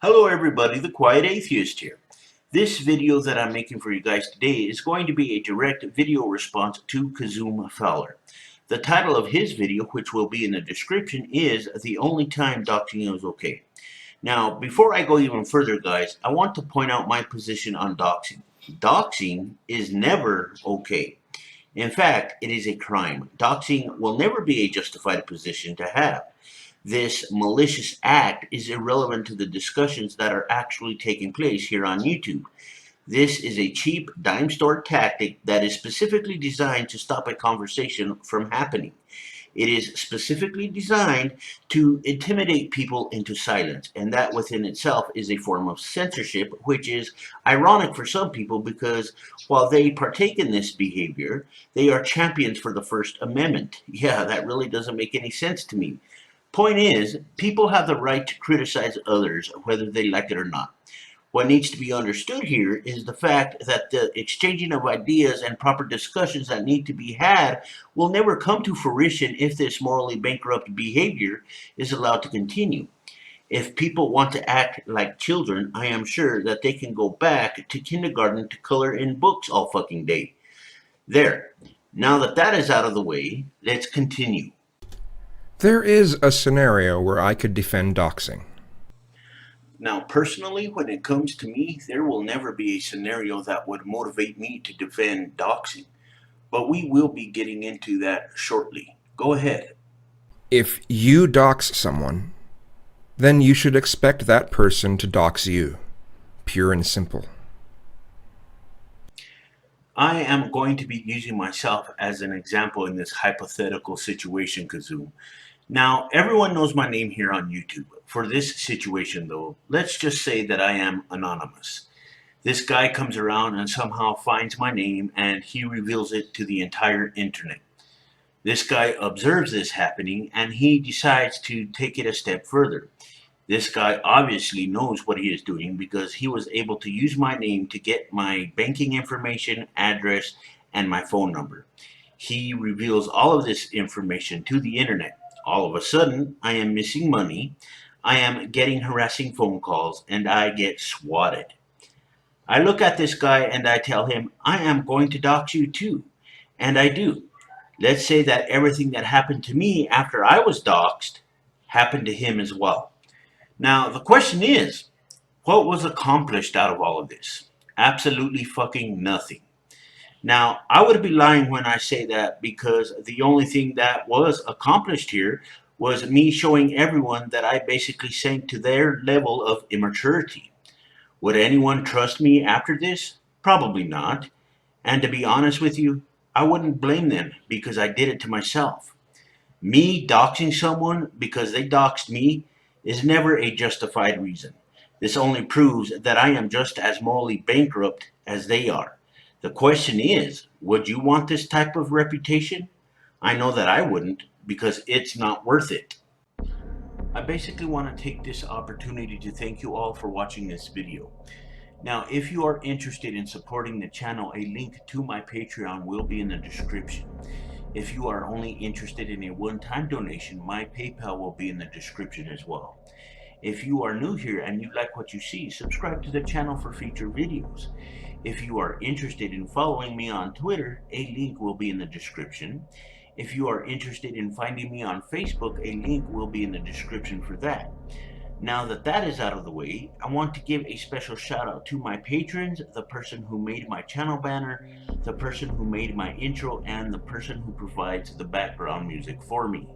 Hello everybody, the Quiet Atheist here. This video that I'm making for you guys today is going to be a direct video response to Kazoom Fowler. The title of his video, which will be in the description, is The Only Time Doxing is Okay. Now, before I go even further, guys, I want to point out my position on doxing. Doxing is never okay. In fact, it is a crime. Doxing will never be a justified position to have. This malicious act is irrelevant to the discussions that are actually taking place here on YouTube. This is a cheap dime store tactic that is specifically designed to stop a conversation from happening. It is specifically designed to intimidate people into silence, and that within itself is a form of censorship, which is ironic for some people because while they partake in this behavior, they are champions for the First Amendment. Yeah, that really doesn't make any sense to me. Point is, people have the right to criticize others whether they like it or not. What needs to be understood here is the fact that the exchanging of ideas and proper discussions that need to be had will never come to fruition if this morally bankrupt behavior is allowed to continue. If people want to act like children, I am sure that they can go back to kindergarten to color in books all fucking day. There. Now that that is out of the way, let's continue. There is a scenario where I could defend doxing. Now, personally, when it comes to me, there will never be a scenario that would motivate me to defend doxing. But we will be getting into that shortly. Go ahead. If you dox someone, then you should expect that person to dox you. Pure and simple. I am going to be using myself as an example in this hypothetical situation, Kazoom. Now, everyone knows my name here on YouTube. For this situation, though, let's just say that I am anonymous. This guy comes around and somehow finds my name and he reveals it to the entire internet. This guy observes this happening and he decides to take it a step further. This guy obviously knows what he is doing because he was able to use my name to get my banking information, address, and my phone number. He reveals all of this information to the internet. All of a sudden, I am missing money, I am getting harassing phone calls, and I get swatted. I look at this guy and I tell him, I am going to dox you too. And I do. Let's say that everything that happened to me after I was doxed happened to him as well. Now, the question is, what was accomplished out of all of this? Absolutely fucking nothing. Now, I would be lying when I say that because the only thing that was accomplished here was me showing everyone that I basically sank to their level of immaturity. Would anyone trust me after this? Probably not. And to be honest with you, I wouldn't blame them because I did it to myself. Me doxing someone because they doxed me is never a justified reason. This only proves that I am just as morally bankrupt as they are. The question is, would you want this type of reputation? I know that I wouldn't because it's not worth it. I basically want to take this opportunity to thank you all for watching this video. Now, if you are interested in supporting the channel, a link to my Patreon will be in the description. If you are only interested in a one-time donation, my PayPal will be in the description as well. If you are new here and you like what you see, subscribe to the channel for future videos. If you are interested in following me on Twitter, a link will be in the description. If you are interested in finding me on Facebook, a link will be in the description for that. Now that that is out of the way, I want to give a special shout out to my patrons, the person who made my channel banner, the person who made my intro, and the person who provides the background music for me.